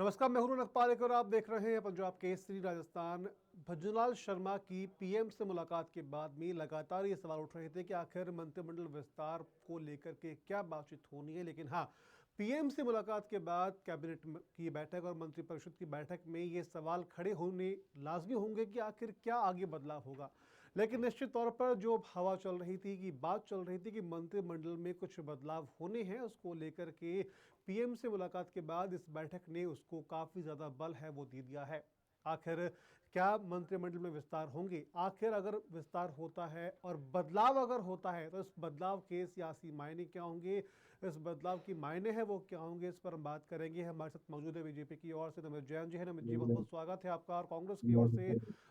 नमस्कार, मैं हूं अकबाल और आप देख रहे हैं पंजाब केसरी राजस्थान। भजनलाल शर्मा की पीएम से मुलाकात के बाद में लगातार ये सवाल उठ रहे थे कि आखिर मंत्रिमंडल विस्तार को लेकर के क्या बातचीत होनी है। लेकिन हाँ, पीएम से मुलाकात के बाद कैबिनेट की बैठक और मंत्रिपरिषद की बैठक में ये सवाल खड़े होने लाजमी होंगे कि आखिर क्या आगे बदलाव होगा। लेकिन निश्चित तौर पर जो हवा चल रही थी, कि बात चल रही थी कि मंत्रिमंडल में कुछ बदलाव होने हैं, उसको लेकर के पीएम से मुलाकात के बाद इस बैठक ने उसको काफ़ी ज़्यादा बल है वो दे दिया है। आखिर क्या मंत्रिमंडल में विस्तार होंगे, आखिर अगर विस्तार होता है और बदलाव अगर होता है तो इस बदलाव के सियासी मायने क्या होंगे, इस बदलाव की मायने है वो क्या होंगे, इस पर हम बात करेंगे। हमारे साथ मौजूद है बीजेपी की ओर से नमित जैन जी है। नमित जी, बहुत बहुत स्वागत है आपका। और कांग्रेस की ओर से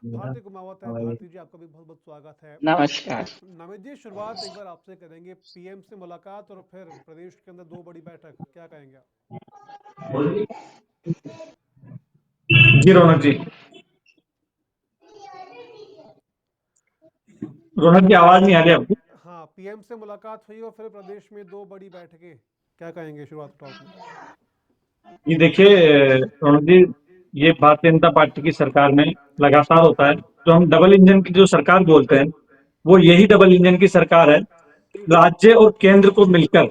भारती कुमावत है। भारती जी, आपका भी बहुत बहुत स्वागत है। नमस्कार। नमित जी, शुरुआत एक बार आपसे करेंगे। पीएम से मुलाकात और फिर प्रदेश के अंदर दो बड़ी बैठक, क्या कहेंगे आप? जी रौनक जी, रौनक की आवाज नहीं आ रही आपकी। हाँ, पीएम से मुलाकात हुई और फिर प्रदेश में दो बड़ी बैठकें, क्या कहेंगे शुरुआत टॉप में? ये देखिए रौनक जी, ये भारतीय जनता पार्टी की सरकार में लगातार होता है। जो हम डबल इंजन की जो सरकार बोलते हैं, वो यही डबल इंजन की सरकार है। राज्य और केंद्र को मिलकर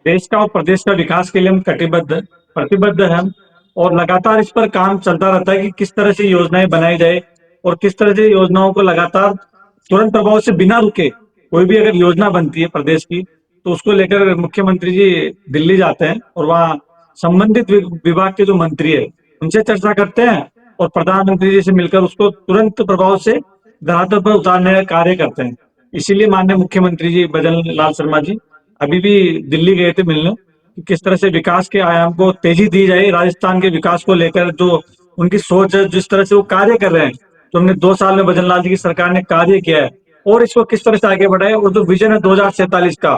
देश का और प्रदेश का विकास के लिए हम प्रतिबद्ध हैं हम। और लगातार इस पर काम चलता रहता है कि किस तरह से योजनाएं बनाई जाए और किस तरह से योजनाओं को लगातार तुरंत प्रभाव से बिना रुके कोई भी अगर योजना बनती है प्रदेश की, तो उसको लेकर मुख्यमंत्री जी दिल्ली जाते हैं और वहाँ संबंधित विभाग के जो मंत्री है उनसे चर्चा करते हैं और प्रधानमंत्री जी से मिलकर उसको तुरंत प्रभाव से धरातल पर उतारने का कार्य करते हैं। इसीलिए माननीय मुख्यमंत्री जी भजन लाल शर्मा जी अभी भी दिल्ली गए थे मिलने कि किस तरह से विकास के आयाम को तेजी दी जाए। राजस्थान के विकास को लेकर जो उनकी सोच है, जिस तरह से वो कार्य कर रहे हैं, जो हमने 2 साल में भजन लाल जी की सरकार ने कार्य किया है और इसको किस तरह से आगे बढ़ाए, और जो विजन है 2047 का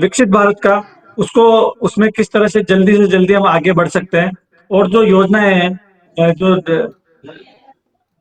विकसित भारत का, उसको उसमें किस तरह से जल्दी हम आगे बढ़ सकते हैं। और जो योजनाएं हैं, जो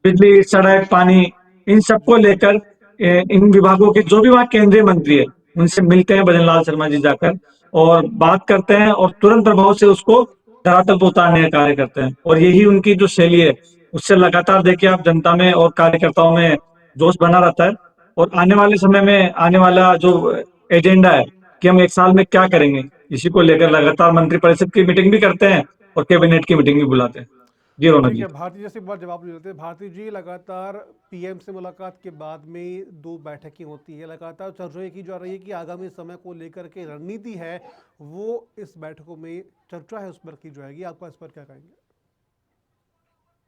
बिजली, सड़क, पानी, इन सबको लेकर इन विभागों के जो भी वहाँ केंद्रीय मंत्री है उनसे मिलते हैं भजन लाल शर्मा जी जाकर और बात करते हैं और तुरंत प्रभाव से उसको धरातल पर उतारने का कार्य करते हैं। और यही उनकी जो शैली है, उससे लगातार देखिए आप जनता में और कार्यकर्ताओं में जोश बना रहता है। और आने वाले समय में आने वाला जो एजेंडा है कि हम 1 साल में क्या करेंगे, इसी को लेकर लगातार मंत्रिपरिषद की मीटिंग भी करते हैं और कैबिनेट की मीटिंग भी बुलाते हैं। जी रौनक ठीक जी। है, भारती जैसे एक बार जवाब ले लेते हैं। भारती जी, लगातार पीएम से मुलाकात के बाद में दो बैठकें होती है, लगातार चर्चा की जा रही है कि आगामी समय को लेकर के रणनीति है वो इस बैठकों में चर्चा है उस पर की जाएगी। आपका इस पर क्या कहेंगे?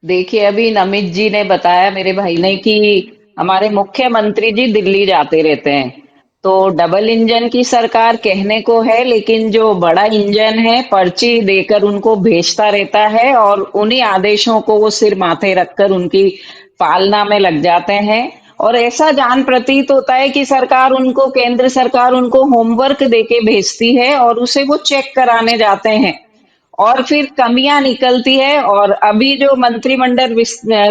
देखिए, अभी नमित जी ने बताया मेरे भाई ने कि हमारे मुख्यमंत्री जी दिल्ली जाते रहते हैं। तो डबल इंजन की सरकार कहने को है, लेकिन जो बड़ा इंजन है पर्ची देकर उनको भेजता रहता है और उन्हीं आदेशों को वो सिर माथे रखकर उनकी पालना में लग जाते हैं। और ऐसा जान प्रतीत होता है कि सरकार उनको, केंद्र सरकार उनको होमवर्क देके भेजती है और उसे वो चेक कराने जाते हैं और फिर कमियां निकलती है। और अभी जो मंत्रिमंडल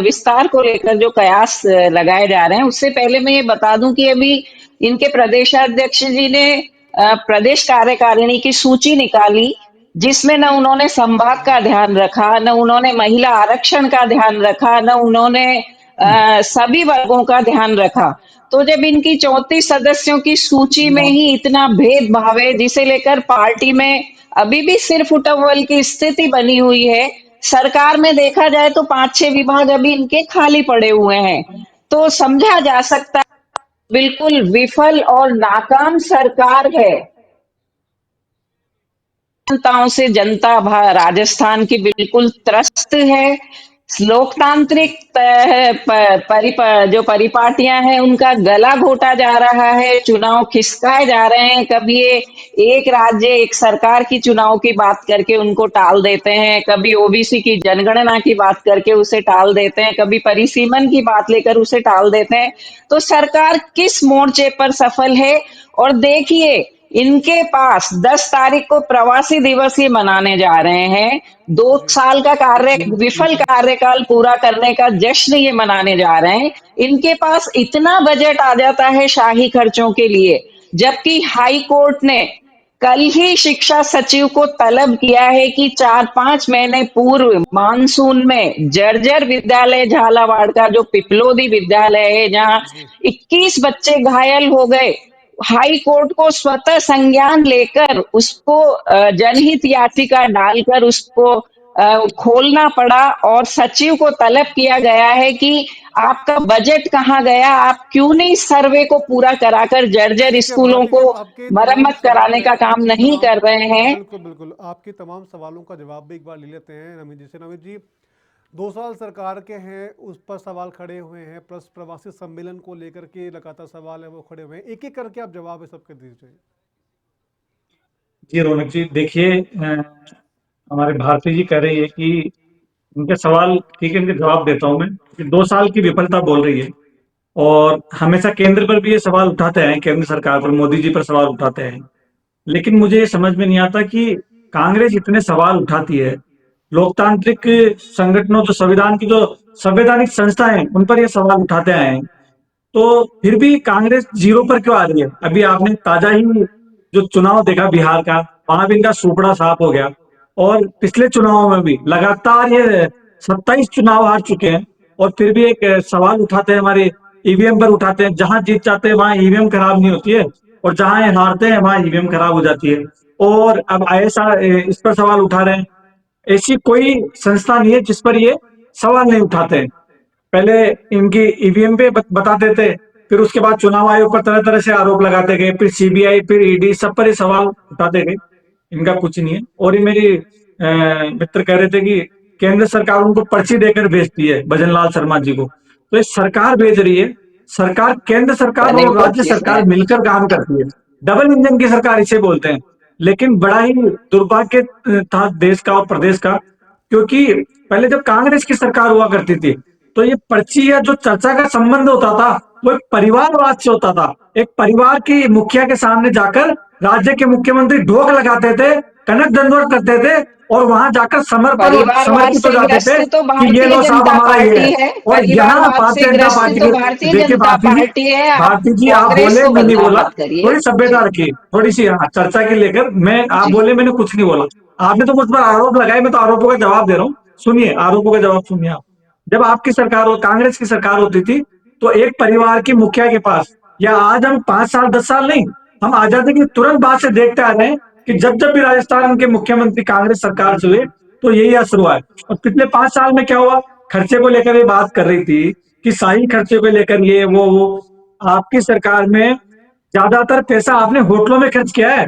विस्तार को लेकर जो कयास लगाए जा रहे हैं, उससे पहले मैं ये बता दूं कि अभी इनके प्रदेशाध्यक्ष जी ने प्रदेश कार्यकारिणी की सूची निकाली, जिसमें न उन्होंने संभाग का ध्यान रखा, न उन्होंने महिला आरक्षण का ध्यान रखा, न उन्होंने सभी वर्गों का ध्यान रखा। तो जब इनकी 34 सदस्यों की सूची में ही इतना भेदभाव है, जिसे लेकर पार्टी में अभी भी सिर्फ उटव्वल की स्थिति बनी हुई है। सरकार में देखा जाए तो 5-6 विभाग अभी इनके खाली पड़े हुए हैं। तो समझा जा सकता है बिल्कुल विफल और नाकाम सरकार है। जनताओं से जनता राजस्थान की बिल्कुल त्रस्त है। लोकतांत्रिक जो परिपाटियां हैं उनका गला घोटा जा रहा है, चुनाव खिसकाए जा रहे हैं। कभी ये एक राज्य एक सरकार की चुनाव की बात करके उनको टाल देते हैं, कभी ओबीसी की जनगणना की बात करके उसे टाल देते हैं, कभी परिसीमन की बात लेकर उसे टाल देते हैं। तो सरकार किस मोर्चे पर सफल है? और देखिए, इनके पास 10 तारीख को प्रवासी दिवस ये मनाने जा रहे हैं। 2 जी साल का विफल कार्यकाल पूरा करने का जश्न ये मनाने जा रहे हैं। इनके पास इतना बजट आ जाता है शाही खर्चों के लिए, जबकि हाई कोर्ट ने कल ही शिक्षा सचिव को तलब किया है कि 4-5 महीने पूर्व मानसून में जर्जर विद्यालय झालावाड़ का जो पिपलोदी विद्यालय है जहां जी 21 बच्चे घायल हो गए, हाई कोर्ट को स्वतः संज्ञान लेकर उसको जनहित याचिका डालकर उसको खोलना पड़ा और सचिव को तलब किया गया है कि आपका बजट कहाँ गया, आप क्यों नहीं सर्वे को पूरा कराकर जर्जर ठीक है स्कूलों भारती जी, को अब आपके तमाम मरम्मत सवाल कराने का हैं, काम आपकी नहीं तमाम, कर रहे हैं। बिल्कुल बिल्कुल, आपके तमाम सवालों का जवाब भी एक बार ले लेते हैं नमित जी से। नमित जी, 2 साल सरकार के हैं, उस पर सवाल खड़े हुए हैं, प्लस प्रवासी सम्मेलन को लेकर के लगातार सवाल है वो खड़े हुए हैं, एक एक करके आप जवाब है सबके दीजिए। जी रौनक जी, देखिए हमारे भारती जी कह रही है कि उनके सवाल ठीक है, इनके जवाब देता हूं मैं कि 2 साल की विफलता बोल रही है। और हमेशा केंद्र पर भी ये सवाल उठाते हैं, केंद्र सरकार पर, मोदी जी पर सवाल उठाते हैं। लेकिन मुझे ये समझ में नहीं आता कि कांग्रेस इतने सवाल उठाती है, लोकतांत्रिक संगठनों, जो संविधान की जो संवैधानिक संस्था है, उन पर ये सवाल उठाते आए हैं, तो फिर भी कांग्रेस जीरो पर क्यों आ रही है? अभी आपने ताजा ही जो चुनाव देखा बिहार का, वहां भी इनका सुपड़ा साफ हो गया। और पिछले चुनावों में भी लगातार ये 27 चुनाव हार चुके हैं, और फिर भी एक सवाल उठाते हैं, हमारे ईवीएम पर उठाते हैं। जहां जीत जाते हैं वहां ईवीएम खराब नहीं होती है, और जहां ये हारते हैं वहां ईवीएम खराब हो जाती है। और अब ऐसा इस पर सवाल उठा रहे हैं। ऐसी कोई संस्था नहीं है जिस पर ये सवाल नहीं उठाते हैं। पहले इनकी ईवीएम पे बताते थे, फिर उसके बाद चुनाव आयोग पर तरह तरह से आरोप लगाते गए, फिर सीबीआई, फिर ईडी, सब पर ये सवाल उठाते गए। इनका कुछ नहीं है। और ये मेरी मित्र कह रहे थे कि केंद्र सरकार उनको पर्ची देकर भेजती है, भजन लाल शर्मा जी को। तो ये सरकार भेज रही है। सरकार, केंद्र सरकार रनिंग और राज्य पच्चीस है। सरकार मिलकर काम करती है। डबल इंजन की सरकार इसे बोलते हैं। लेकिन बड़ा ही दुर्भाग्य था देश का और प्रदेश का, क्योंकि पहले जब कांग्रेस की सरकार हुआ करती थी, तो ये पर्ची या जो चर्चा का संबंध होता था, वो एक परिवारवाद से होता था। एक परिवार की मुखिया के सामने जाकर राज्य के मुख्यमंत्री ढोक लगाते थे, कनक दंडवत करते थे, और वहां जाकर परिवारवाद समर्पित हो से जाते थे ग्रस्त तो कि ये भारतीय लो साहब जनता हमारा ये है। पार्टी है, और यहाँ परिवारवाद से भारतीय जनता ग्रस्त पार्टी तो की, भारतीय देखिए जनता पार्टी है। आप भारती जी आप कांग्रेस बोले, को मैं नहीं बदनाम बोला। मत करिए थोड़ी सभ्यता जी। रखिए, थोड़ी सी चर्चा की लेकर, मैं, आप जी बोले, मैंने कुछ नहीं बोला। आपने तो मुझ पर आरोप लगाए, मैं तो आरोपों का जवाब दे रहा हूँ। सुनिए, आरोपों का जवाब सुनिए आप। जब आपकी सरकार हो, कांग्रेस की सरकार होती थी, तो एक परिवार की मुखिया के पास, या आज हम 5 साल 10 साल नहीं, हम आजादी के तुरंत बाद से देखते आ रहे हैं कि जब जब भी राजस्थान के मुख्यमंत्री कांग्रेस सरकार से हुए, तो यही असर हुआ है। और पिछले 5 साल में क्या हुआ? खर्चे को लेकर ये बात कर रही थी कि शाही खर्चे को लेकर ये वो। आपकी सरकार में ज्यादातर पैसा आपने होटलों में खर्च किया है,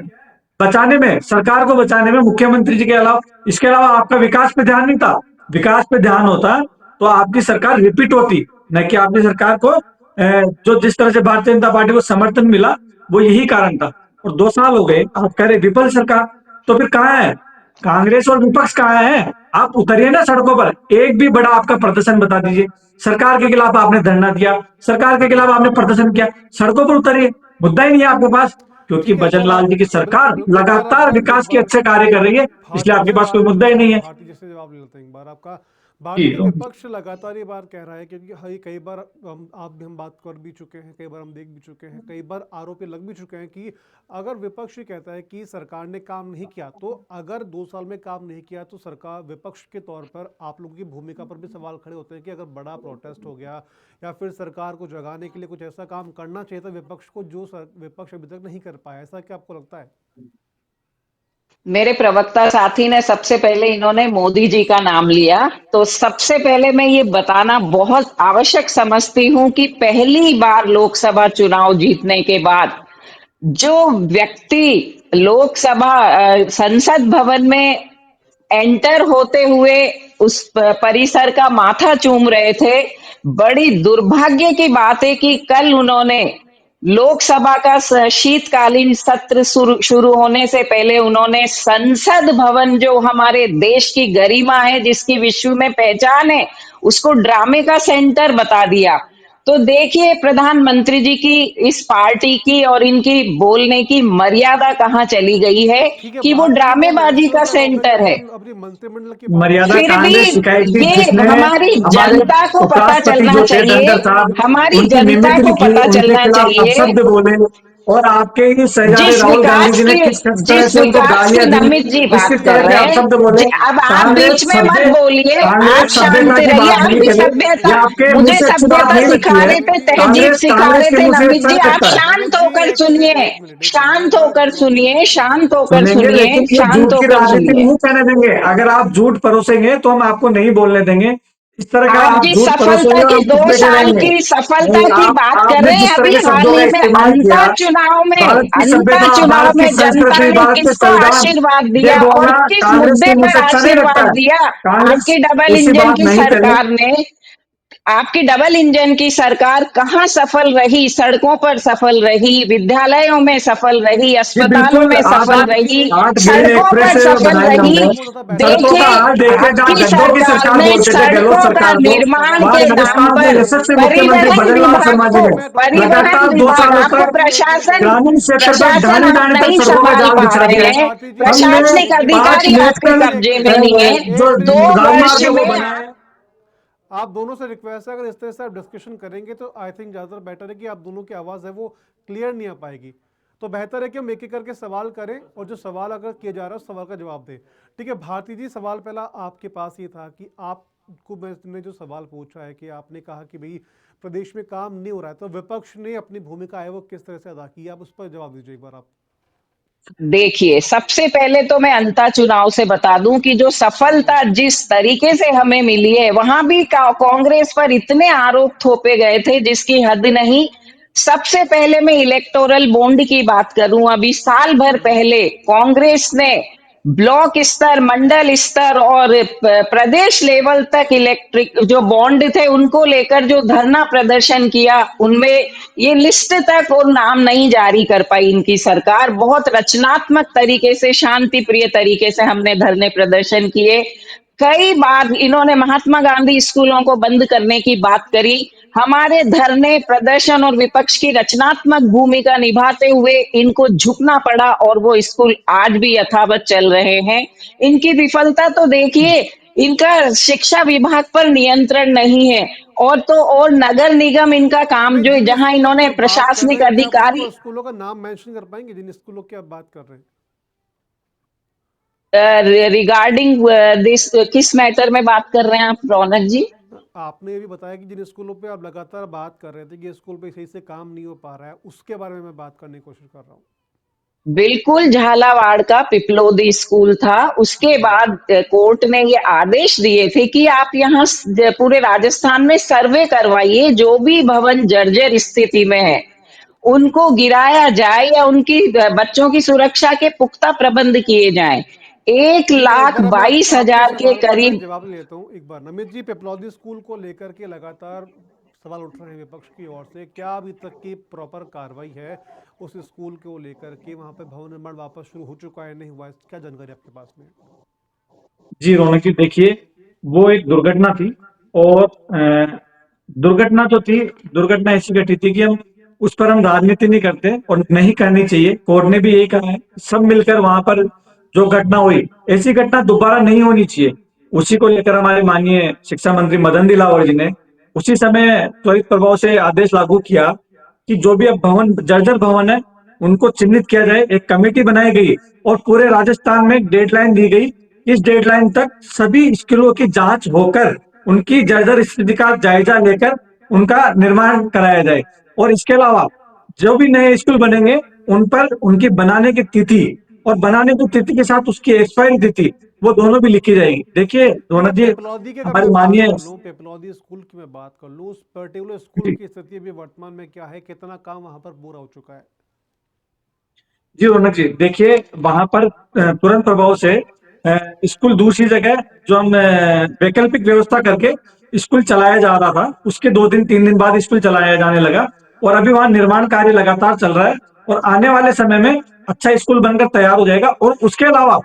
बचाने में, सरकार को बचाने में, मुख्यमंत्री जी के अलावा। इसके अलावा आपका विकास पे ध्यान नहीं था। विकास पे ध्यान होता तो आपकी सरकार रिपीट होती, न कि आपकी सरकार को जो जिस तरह से भारतीय जनता पार्टी को समर्थन मिला, वो यही कारण था। और 2 साल हो गए, आप कह रहे विफल सरकार, तो फिर कहाँ है कांग्रेस और विपक्ष? कहाँ है? आप उतरिए ना सड़कों पर, एक भी बड़ा आपका प्रदर्शन बता दीजिए। सरकार के खिलाफ आपने धरना दिया, सरकार के खिलाफ आपने प्रदर्शन किया, सड़कों पर उतरिए। मुद्दा ही नहीं है आपके पास, क्योंकि ठीक है, एक भजन बार लाल आप, जी की बिल्कुल सरकार बिल्कुल, एक बार आप लगातार भारती, एक विकास के बार अच्छे कार्य कर रही है, इसलिए भारती जी आपके से पास कोई जवाब ले मुद्दा ही लेते नहीं हैं, है। भारती जी से जवाब ले लेते हैं एक बार आपका। जी भारती जी, रोहन। विपक्ष लगातार ये बार कह रहा है, क्योंकि कई बार हम आप भी हम बात कर भी चुके हैं, कई बार हम देख भी चुके हैं, कई बार आरोप ये लग भी चुके हैं कि अगर विपक्ष ये कहता है कि सरकार ने काम नहीं किया, तो अगर 2 साल में काम नहीं किया तो सरकार, विपक्ष के तौर पर आप लोगों की भूमिका पर भी सवाल खड़े होते हैं कि अगर बड़ा प्रोटेस्ट हो गया या फिर सरकार को जगाने के लिए कुछ ऐसा काम करना चाहिए था विपक्ष को, जो विपक्ष अभी तक नहीं कर पाया। ऐसा क्या आपको लगता है? मेरे प्रवक्ता साथी ने सबसे पहले इन्होंने मोदी जी का नाम लिया, तो सबसे पहले मैं ये बताना बहुत आवश्यक समझती हूँ कि पहली बार लोकसभा चुनाव जीतने के बाद जो व्यक्ति लोकसभा संसद भवन में एंटर होते हुए उस परिसर का माथा चूम रहे थे, बड़ी दुर्भाग्य की बात है कि कल उन्होंने लोकसभा का शीतकालीन सत्र शुरू होने से पहले उन्होंने संसद भवन, जो हमारे देश की गरिमा है, जिसकी विश्व में पहचान है, उसको ड्रामे का सेंटर बता दिया। तो देखिए प्रधानमंत्री जी की, इस पार्टी की और इनकी बोलने की मर्यादा कहाँ चली गई है ठीक है कि वो भारती जी, वो मैं ड्रामेबाजी एक्सेप्ट का कर रहा हूँ, मैं जब सेंटर है। हम अपनी मंत्रिमंडल की बात मर्यादा करेंगे फिर भी कांग्रेस सिखाई थी, ये जिसने हमारी हमारे जनता को पता उपराष्ट्रपति चलना जो थे चाहिए, धनखड़ साहब, हमारी उनकी जनता मिमिक्री को की, पता उनके चलना खिलाफ चाहिए। अपशब्द बोले, और आपके ही शहजादे राहुल गांधी जी ने किस तरह जिस से उनको विकास की गालियां दी, नमित जी किस बात किस कर तरह के रहे हैं। अपशब्द बोले। अब आप कांग्रेस बीच में मत सभ्य बोलिए, आप कांग्रेस सभ्यता शांत की रहिए। बात नहीं आपकी करे, सभ्यता, ये आपके मुंह मुझे से अच्छी बात सभ्यता नहीं लगती सिखा है। रहे थे, तहजीब कांग्रेस सिखा कांग्रेस रहे के थे मुंह से नमित अच्छा जी। आप लगता है। नमित शांत जी होकर एक मिनट सुनिए, एक मिनट एक मिनट मैं शांत मैं होकर जवाब देने सुनिए, दीजिए, मैं जवाब शांत देने होकर दीजिए। सुनेंगे, सुनिए, लेकिन ये शांत झूठ की होकर राजनीति सुनिए। नहीं कहने देंगे। अगर आप झूठ परोसेंगे तो हम आपको नहीं बोलने देंगे। इस तरह का आप आपकी झूठ सफलता परोसेंगे और की हम दो चुप बैठे साल रहेंगे। की सफलता नहीं, की आप बात कर आपने रहे हैं। जिस तरह अभी के हाल शब्दों का ही में इस्तेमाल किया, अंता चुनाव में, भारत की अंता सभ्यता, चुनाव भारत की में जनता संस्कृति, ने भारत के किसको संविधान, आशीर्वाद ये दिया और बोलना किस कांग्रेस मुद्दे के मुंह पर से अच्छा नहीं आशीर्वाद लगता है। दिया? कांग्रेस आपकी डबल ऐसी इंजन बात की नहीं करे। सरकार ने, आपकी डबल इंजन की सरकार कहाँ सफल रही? सड़कों पर सफल रही, विद्यालयों में सफल रही, जी अस्पतालों बिल्कुल, में सफल नमित जी रही, एक आठ मिनट ग्रीन सड़कों एक्सप्रेस पर सफल बनाए रही। हमने। आपको ज्यादा बेहतर सड़कों नहीं का देखिए, है। हाल देखे, जहाँ आपकी गड्ढों की सरकार सरकार ने बोलते थे गहलोत सड़कों का सरकार को, निर्माण वहां के नाम राजस्थान के पर यशस्वी मुख्यमंत्री परिवहन भजनलाल विभाग शर्मा जी को, ने परिवहन लगातार 2 विभाग, सालों आपको तक प्रशासन, ग्रामीण क्षेत्र तक प्रशासन ढाणी आप ढाणी तक नहीं सड़कों का संभाल जाल पा बिछा रहे दिया है। हैं, भारती जी हमने प्रशासनिक एक मिनट एक 5 अधिकारी मिनट आपके नेशनल एक कब्जे मिनट में नहीं है। जो एक दो मिनट वर्ष राजमार्ग है वो में बनाए हैं। आप दोनों से रिक्वेस्ट है, अगर इस तरह से आप डिस्कशन करेंगे तो आई थिंक ज़्यादा बेटर है कि आप दोनों की आवाज़ है वो क्लियर नहीं आ पाएगी। तो बेहतर है कि हम एक एक करके सवाल करें और जो सवाल अगर किया जा रहा है उस सवाल का जवाब दें। ठीक है भारती जी, सवाल पहला आपके पास ये था कि आपको मैंने जो सवाल पूछा है कि आपने कहा कि भाई प्रदेश में काम नहीं हो रहा है, तो विपक्ष ने अपनी भूमिका है वो किस तरह से अदा की, आप उस पर जवाब दीजिए एक बार आप। देखिए, सबसे पहले तो मैं अंता चुनाव से बता दूं कि जो जी सफलता जिस तरीके से हमें मिली है, वहां भी कांग्रेस पर इतने आरोप थोपे गए थे जिसकी हद नहीं। सबसे पहले मैं इलेक्टोरल बॉन्ड की बात करूं। अभी साल भर पहले कांग्रेस ने ब्लॉक स्तर, मंडल स्तर और प्रदेश लेवल तक इलेक्ट्रिक जो बॉन्ड थे उनको लेकर जो धरना प्रदर्शन किया, उनमें ये लिस्ट तक और नाम नहीं जारी कर पाई इनकी सरकार। बहुत रचनात्मक तरीके से, शांति प्रिय तरीके से हमने धरने प्रदर्शन किए। कई बार इन्होंने महात्मा गांधी स्कूलों को बंद करने की बात करी। हमारे धरने प्रदर्शन और विपक्ष की रचनात्मक भूमिका निभाते हुए इनको झुकना पड़ा और वो स्कूल आज भी यथावत चल रहे हैं। इनकी विफलता तो देखिए, इनका शिक्षा विभाग पर नियंत्रण नहीं है। और तो और नगर निगम इनका काम नहीं, जो जिन जहां स्कूलों की इन्होंने आप बात कर रहे प्रशासनिक हैं क्या आप अधिकारी, स्कूलों का नाम मेंशन कर पाएंगे जिन स्कूलों की आप बात कर रहे हैं? रिगार्डिंग दिस किस मैटर में बात कर रहे हैं आप रौनक जी? आपने ये भी बताया कि जिन स्कूलों पे आप लगातार बात कर रहे थे कि ये स्कूल पे सही से काम नहीं हो पा रहा है, उसके बारे में मैं बात करने की कोशिश कर रहा हूँ। बिल्कुल, झालावाड़ का पिपलोदी स्कूल था। उसके जी बाद कोर्ट ने ये आदेश दिए थे कि आप यहाँ पूरे राजस्थान में सर्वे करवाइए, जो भी भवन जर्जर स्थिति में है जी उनको गिराया जाए या उनकी बच्चों की सुरक्षा के पुख्ता प्रबंध किए जाएं। एक ठीक है, एक लाख बार अब मैं बाईस आपके हजार के सवाल का मैं करीब। जवाब लेता हूँ एक बार। नमित जी, पेपलौदी स्कूल को लेकर के लगातार सवाल उठ रहे हैं विपक्ष की ओर से, क्या अभी तक की प्रॉपर कार्रवाई है उस स्कूल को लेकर के? वहाँ पे भवन निर्माण वापस शुरू हो चुका है, नहीं हुआ है? क्या जानकारी आपके पास में? जी रौनक जी, देखिए वो एक दुर्घटना थी। और दुर्घटना तो थी, दुर्घटना ऐसी घटी थी कि हम उस पर हम राजनीति नहीं करते और नहीं करनी चाहिए। कोर्ट ने भी यही कहा है, सब मिलकर वहां पर जो घटना हुई, ऐसी घटना दोबारा नहीं होनी चाहिए। उसी को लेकर हमारे माननीय शिक्षा मंत्री मदन दिलावर जी ने उसी समय त्वरित प्रभाव से आदेश लागू किया कि जो भी अब भवन जर्जर भवन है उनको चिन्हित किया जाए। एक कमेटी बनाई गई और पूरे राजस्थान में एक डेडलाइन दी गई। इस डेडलाइन तक सभी स्कूलों की जांच होकर उनकी जर्जर स्थिति का जायजा लेकर उनका निर्माण कराया जाए। और इसके अलावा जो भी नए स्कूल बनेंगे उन पर उनकी बनाने की तिथि और बनाने की तिथि के साथ उसकी एक्सपायरी तिथि, वो दोनों भी लिखी जाएगी। देखिए ठीक है, रोनक जी, पेपलौदी की अगर हमारी मैं बात माननीय, कर लूँ, पेपलौदी स्कूल की मैं बात कर लूँ, उस पर्टिकुलर स्कूल की स्थिति अभी वर्तमान में क्या है, कितना काम वहाँ पर पूरा हो चुका है? जी रौनक जी, देखिए वहां पर तुरंत प्रभाव से स्कूल दूसरी जगह जो हम वैकल्पिक व्यवस्था करके स्कूल चलाया जा रहा था, उसके 2 दिन 3 दिन बाद स्कूल चलाया जाने लगा। और अभी वहां निर्माण कार्य लगातार चल रहा है और आने वाले समय में अच्छा स्कूल बनकर तैयार हो जाएगा। और उसके अलावा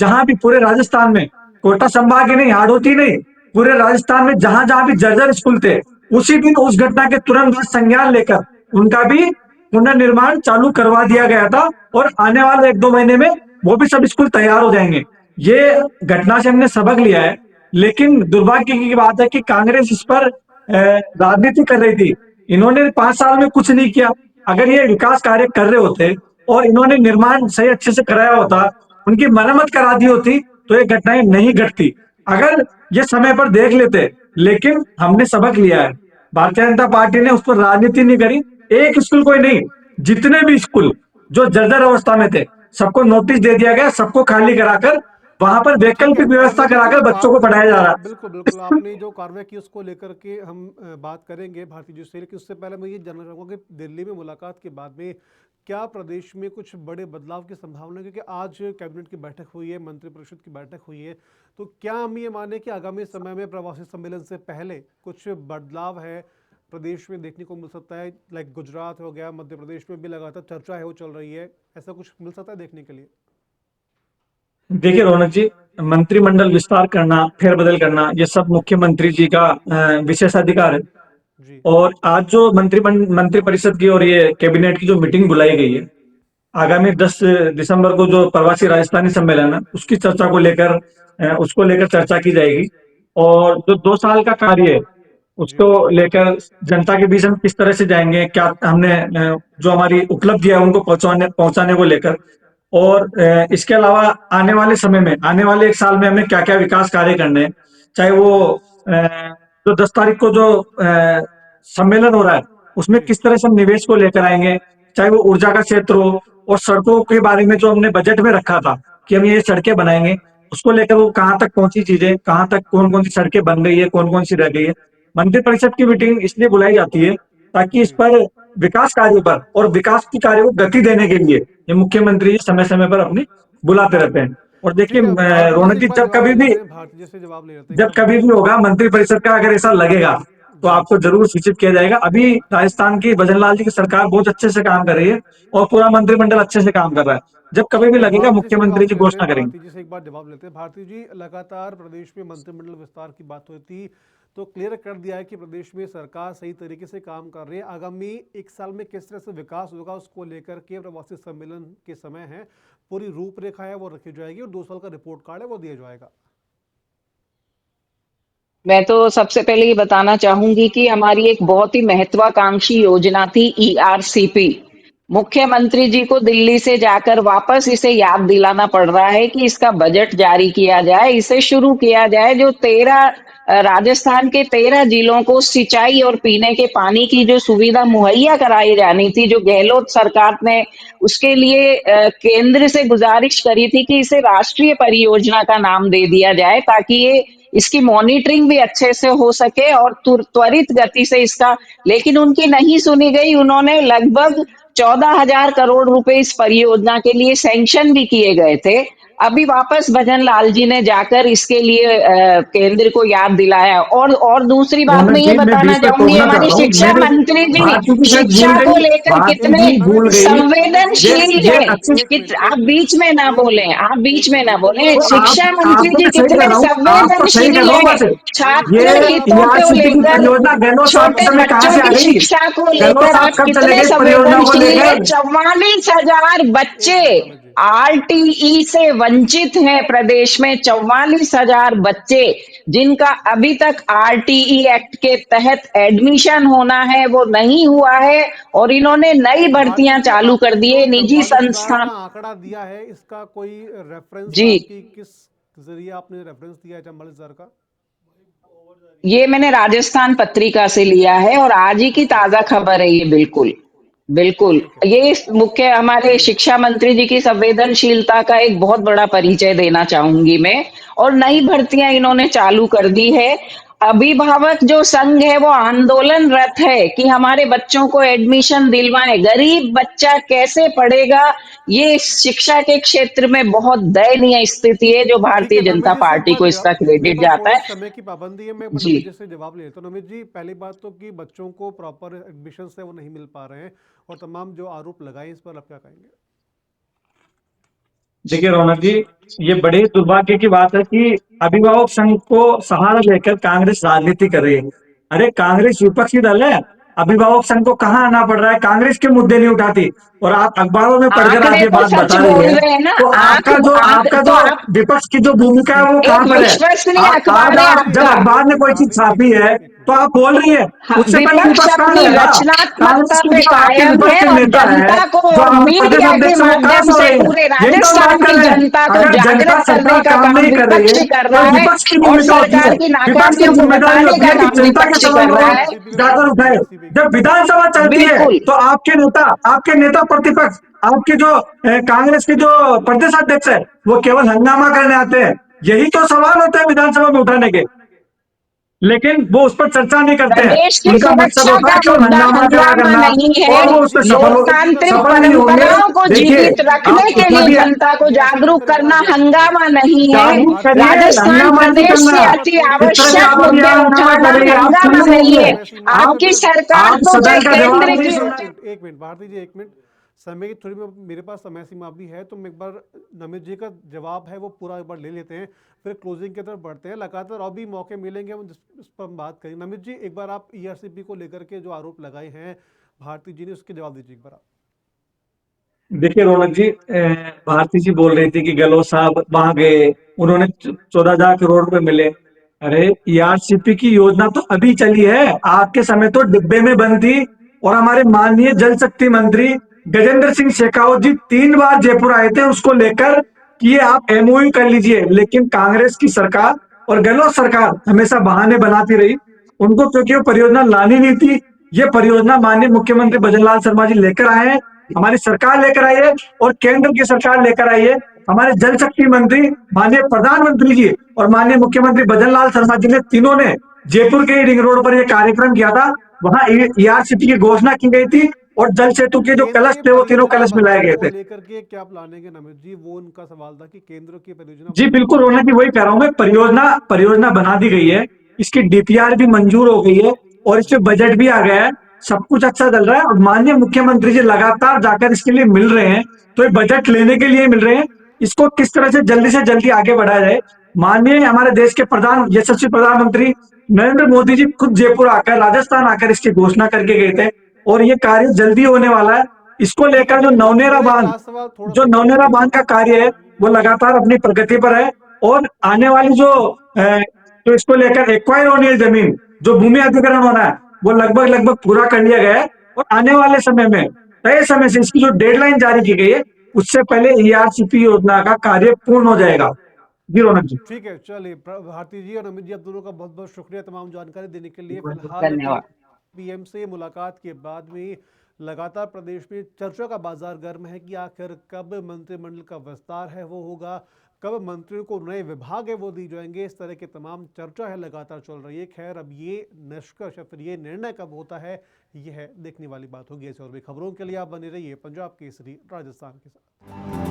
जहां भी पूरे राजस्थान में, कोटा संभाग ही नहीं, हाड़ौती नहीं, पूरे राजस्थान में जहां जहां भी जर्जर स्कूल थे, उसी दिन उस घटना के तुरंत बाद संज्ञान लेकर उनका भी पुनर्निर्माण चालू करवा दिया गया था। और आने वाले 1-2 महीने में वो भी सब स्कूल तैयार हो जाएंगे। ये घटना से हमने सबक लिया है। लेकिन दुर्भाग्य की बात है कि कांग्रेस इस पर राजनीति कर रही थी। इन्होंने 5 साल में कुछ नहीं किया। अगर ये विकास कार्य कर रहे होते और इन्होंने निर्माण सही अच्छे से कराया होता, उनकी मरम्मत करा दी होती, तो ये घटनाएं नहीं घटती। अगर ये समय पर देख लेते, लेकिन हमने सबक लिया है। भारतीय जनता पार्टी ने उस पर राजनीति नहीं करी। एक स्कूल कोई नहीं, जितने भी स्कूल जो जर्जर अवस्था में थे, सबको नोटिस दे दिया गया, सबको खाली कराकर वहां पर ठीक है वैकल्पिक व्यवस्था नवनीत जी, कराकर बच्चों को आपने पढ़ाया जा रहा बिल्कुल बिल्कुल आपने जो कार्रवाई की उसको लेकर के हम बात करेंगे भारतीय जनता पार्टी की। उससे पहले मैं ये जानना चाहूँगा कि दिल्ली में मुलाकात के बाद में क्या प्रदेश में कुछ बड़े बदलाव की संभावना है? क्योंकि आज कैबिनेट की बैठक हुई है, मंत्रिपरिषद की बैठक हुई है, तो क्या हम ये माने कि आगामी समय में प्रवासी सम्मेलन से पहले कुछ बदलाव है प्रदेश में देखने को मिल सकता है? लाइक गुजरात हो गया, मध्य प्रदेश में भी लगातार चर्चा है वो चल रही है, ऐसा कुछ मिल सकता है देखने के लिए? देखिए रौनक जी, मंत्रिमंडल विस्तार करना, फेरबदल करना, ये सब मुख्यमंत्री जी का विशेषाधिकार है। जी और आज जो मंत्रिपरिषद की और ये कैबिनेट की जो मीटिंग बुलाई गई है, आगामी 10 दिसंबर को जो प्रवासी राजस्थानी सम्मेलन है, उसकी चर्चा को लेकर उसको लेकर चर्चा की जाएगी। और जो 2 साल का कार्य है, जी उसको लेकर जनता के बीच हम किस तरह से जाएंगे, क्या हमने जो हमारी उपलब्धि है उनको पहुंचाने पहुंचाने को लेकर। और इसके अलावा आने वाले समय में, आने वाले 1 साल में हमें क्या क्या विकास कार्य करने हैं, चाहे वो जो 10 तारीख को जो सम्मेलन हो रहा है, उसमें जी किस तरह से हम निवेश को लेकर आएंगे, चाहे वो ऊर्जा का क्षेत्र हो, और सड़कों के बारे में जो हमने बजट में रखा था कि हम ये सड़कें बनाएंगे, उसको लेकर वो कहाँ तक पहुंची चीजें, कहाँ तक कौन कौन सी सड़कें बन गई है, कौन कौन सी रह गई है। मंत्रिपरिषद की मीटिंग इसलिए बुलाई जाती है ताकि इस जी पर विकास कार्यों पर और विकास की कार्य को गति देने के लिए ये मुख्यमंत्री समय समय पर अपनी बुलाते रहते हैं। और देखिए ठीक है, भारती जी से रौनक एक जी, बार जवाब ले लेते हैं, भारती जी से जवाब ले लेते हैं एक जब बार कभी भारती भी जी। होगा मंत्रिपरिषद का अगर ऐसा लगेगा, तो जी आपको जरूर सूचित किया जाएगा। अभी राजस्थान की भजनलाल जी की सरकार बहुत अच्छे से काम कर रही है और पूरा मंत्रिमंडल अच्छे से काम कर रहा है। जब कभी ठीक भी है, लगेगा, भारती जी से मुख्यमंत्री जवाब जी ले लेते हैं, घोषणा करेंगे। भारती जी से एक बार जवाब लेते हैं। भारती जी, लगातार प्रदेश में मंत्रिमंडल विस्तार की बात हुई थी, तो क्लियर कर दिया है कि प्रदेश में सरकार सही तरीके से काम कर रही है। आगामी 1 साल में किस तरह से विकास होगा उसको लेकर के प्रवासी सम्मेलन के समय है, पूरी रूपरेखा है वो रखी जाएगी और 2 साल का रिपोर्ट कार्ड है वो दिया जाएगा। मैं तो सबसे पहले ये बताना चाहूंगी कि हमारी एक बहुत ही महत्वाकांक्षी योजना थी ईआरसीपी। मुख्यमंत्री जी को दिल्ली से जाकर वापस इसे याद दिलाना पड़ रहा है कि इसका बजट जारी किया जाए, इसे शुरू किया जाए। जो 13 राजस्थान के 13 जिलों को सिंचाई और पीने के पानी की जो सुविधा मुहैया कराई जानी थी, जो गहलोत सरकार ने उसके लिए केंद्र से गुजारिश करी थी कि इसे राष्ट्रीय परियोजना का नाम दे दिया जाए, ताकि ये इसकी मॉनिटरिंग भी अच्छे से हो सके और त्वरित गति से इसका। लेकिन उनकी नहीं सुनी गई। उन्होंने लगभग 14,000 करोड़ रुपए इस परियोजना के लिए सैंक्शन भी किए गए थे। अभी वापस भजन लाल जी ने जाकर इसके लिए केंद्र को याद दिलाया। और दूसरी बात मैं रौनक ये जी, मैं बताना बीच में चाहूंगी, टोकना हमारी चाहता हूँ, शिक्षा मेरे मंत्री जी भारती जी शायद भूल शिक्षा को गई, लेकर भारती कितने जी भूल गई। नमित जी एक संवेदनशील ये मिनट, है। अच्छी, एक मिनट, आप एक मिनट, बीच में ना एक बोलें, मिनट, आप बीच एक में मिनट, ना बिल्कुल बोलें। बिल्कुल, तो मैं आप शिक्षा मंत्री आपको जी मैं सही कह कितने रहा हूँ, आपको सही कह संवेदनशील रहा हूँ है। बस। नहीं ये छात्र हितों को ईआरसीटी की लेकर, परियोजना गहलोत साहब के छोटे समय कहाँ बच्चों से आ की गई? शिक्षा को गहलोत लेकर साहब आप कब चले कितने गए इस परियोजना को संवेदनशील है। लेकर? 44,000 एक बच्चे मिनट नमित जी। आरटीई से वंचित हैं प्रदेश में। 44,000 बच्चे जिनका अभी तक आरटीई एक्ट के तहत एडमिशन होना है वो नहीं हुआ है, और इन्होंने नई भारती भर्तियां जी, चालू कर आपने दी जो है निजी 44,000 का संस्थान। आंकड़ा दिया है, इसका कोई रेफरेंस जी, आपकी किस जरिए आपने रेफरेंस दिया है 44,000 का? ये मैंने राजस्थान पत्रिका से लिया है और आज ही की अच्छा, ताजा खबर है ये। बिल्कुल बिल्कुल। ठीक है। ये मुख्य हमारे शिक्षा मंत्री जी की संवेदनशीलता का एक बहुत बड़ा परिचय देना चाहूंगी मैं। और नई ठीक है, भर्तियां इन्होंने चालू कर दी है। अभिभावक जो संघ है वो आंदोलनरत है कि हमारे बच्चों को एडमिशन दिलवाएं। गरीब बच्चा कैसे पढ़ेगा? ये शिक्षा के क्षेत्र में बहुत दयनीय स्थिति है, जो ठीक भारतीय है, नमित जनता जी से एक पार्टी बार को इसका मेरे क्रेडिट पास जाता थोड़ी है। सी समय की पाबंदी है, मैं जी। नमित जी से जवाब ले लेता हूँ। नमित जी, पहली बात तो कि बच्चों को प्रॉपर एडमिशन है वो नहीं मिल पा रहे हैं, और तमाम जो आरोप लगाए इस पर आप क्या कहेंगे? देखिए रौनक जी, ये बड़े दुर्भाग्य की बात है कि अभिभावक संघ को सहारा लेकर कांग्रेस राजनीति कर रही है। अरे कांग्रेस विपक्षी दल है, अभिभावक संघ को कहाँ आना पड़ रहा है? कांग्रेस के मुद्दे नहीं उठाती, और आप अखबारों में पढ़कर आप आंकड़े ये तो बात सच बता रही बोल है। रहे हैं ना। तो आंख आंक आपका तो जो आप विपक्ष की जो भूमिका है वो एक कहाँ पर है? विश्वसनीय आप अखबार आज है आप जब आपका। अखबार एक ने मिनट कोई चीज भारती जी, एक छापी मिनट, है, एक तो आप बोल रही है हाँ, उससे पहले विपक्ष विपक्ष कहाँ अपनी रहेगा? रचनात्मकता कांग्रेस के पे जो आपके कायम विपक्ष है के और नेता है, जनता को जो आपके प्रदेश मीडिया के अध्यक्ष है, वो कहाँ माध्यम सो से रहे हैं? पूरे यही तो हम बात राजस्थान कर की रहे हैं। जनता को अगर जनता जागृत करने सरकार का काम काम नहीं कर रही विपक्ष है ही कर तो रहा है विपक्ष की और भूमिका होती है, सरकार की विपक्ष की नाकामियों को जिम्मेदारी बताने होती का है कि काम जनता के विपक्ष ही कर सवालों रहा को है। आरसीपी में जाकर बात कीजिए, उठाए। आरसीपी जब विधानसभा चलती है बिल्कुल तो आपके नेता प्रतिपक्ष, आपके जो कांग्रेस के जो प्रदेश अध्यक्ष है, वो केवल हंगामा करने आते हैं। यही तो सवाल होते हैं विधानसभा में उठाने के, लेकिन वो उस पर चर्चा नहीं करते हैं। प्रदेश की उनका मकसद सुरक्षा होता का है केवल मुद्दा हंगामा खड़ा हंगामा करना, नहीं है। और वो उस पर लोकतांत्रिक सफल नहीं होंगे। परंपराओं को देखिए, जीवित रखने आप के कितना लिए भी जनता को ईआरसी की जागरूक तरफ एक बार करना जवाब दीजिए। हंगामा नहीं है। जागरूक भारती करिए, जी, राजस्थान हंगामा नहीं प्रदेश करना। से मैं अति थोड़ी जिस तरह से आवश्यक आप अभी मुद्दे यहाँ हंगामा उठाना करेंगे, आप सुन हंगामा नहीं नहीं होंगे। है। समय सीमा है, मैं आपकी फिर सरकार आप तो चाहे सदन का जवाब केंद्र नहीं की हो सुनना। एक मिनट भारती जी, एक मिनट। समय की थोड़ी मेरे पास समय सीमा भी है, तो मैं एक बार नमित जी का जवाब है वो पूरा एक बार ले लेते हैं, फिर क्लोजिंग की तरफ बढ़ते हैं। लगातार और भी मौके मिलेंगे हम इस पर हम बात करेंगे। नमित जी, एक बार आप ईआरसीपी को लेकर के जो आरोप लगाए हैं भारती जी ने, उसके जवाब दीजिए एक बार आप। देखिए रौनक जी, भारती जी बोल रही थी कि गहलोत साहब वहां गए, उन्होंने 14,000 करोड़ रुपए मिले। अरे ईआरसीपी की योजना तो अभी चली है, आपके समय तो डिब्बे में बंद थी। और हमारे माननीय जल शक्ति मंत्री गजेंद्र सिंह शेखावत जी 3 बार जयपुर आए थे उसको लेकर कि ये आप एमओयू कर लीजिए, लेकिन कांग्रेस की सरकार और गहलोत सरकार हमेशा बहाने बनाती रही। उनको क्योंकि वो परियोजना लानी नहीं थी। ये परियोजना माननीय मुख्यमंत्री भजनलाल शर्मा जी लेकर आए हैं, हमारी सरकार लेकर आई है, और केंद्र की सरकार लेकर आई है। हमारे जल शक्ति मंत्री माननीय प्रधानमंत्री जी और माननीय मुख्यमंत्री भजनलाल शर्मा जी ने, तीनों ने जयपुर के रिंग रोड पर यह कार्यक्रम किया था। वहां ईआरसीपी की घोषणा की गई थी और जल सेतु के जो कलश केंद्रीय थे वो तीनों परियोजना कलश मिलाए बनाने गए को थे। लेकर के क्या प्लानिंग है नमित जी? वो उनका सवाल था कि केंद्र की परियोजना जी बनाने को बिल्कुल लेकर रोना की, क्या वही कह रहा हूं मैं, परियोजना परियोजना बना दी गई है, इसकी डीपीआर भी मंजूर हो गई है और इस पे बजट भी आ गया है। सब कुछ अच्छा चल रहा है और माननीय मुख्यमंत्री जी लगातार जाकर इसके लिए मिल रहे हैं। तो ये बजट लेने के लिए मिल रहे हैं। इसको किस तरह से जल्दी आगे बढ़ाया जाए। माननीय हमारे देश के यशस्वी प्रधानमंत्री नरेंद्र मोदी जी खुद जयपुर आकर, राजस्थान आकर इसकी घोषणा करके गए थे और ये कार्य जल्दी होने वाला है। इसको ठीक है, लेकर जो ठीक है। नवनेरा मेरा एक बांध लास्ट सवाल थोड़ा जो सा नवनेरा एक बांध का कार्य है वो लगातार अपनी प्रगति पर है। और आने वाली जो इसको लेकर एक्वायर होनी है जमीन, जो भूमि अधिग्रहण होना है, वो लगभग पूरा कर लिया गया है। और आने वाले समय में तय समय से इसकी जो डेडलाइन जारी की गई है, उससे पहले ईआरसीपी योजना का कार्य पूर्ण हो जाएगा। जी रौनक जी। ठीक है, चलिए। भारती जी और अमित जी, आप दोनों का बहुत बहुत शुक्रिया तमाम जानकारी देने के लिए। फिलहाल धन्यवाद। पीएम से मुलाकात के बाद में लगातार प्रदेश में चर्चा का बाजार गर्म है कि आखिर कब मंत्रिमंडल का विस्तार है वो होगा, कब मंत्रियों को नए विभाग है वो दी जाएंगे। इस तरह की तमाम चर्चा है लगातार चल रही है। खैर, अब ये निष्कर्ष या फिर ये निर्णय कब होता है, ये है देखने वाली बात होगी। ऐसे और भी खबरों के लिए आप बने रहिए पंजाब केसरी राजस्थान के साथ।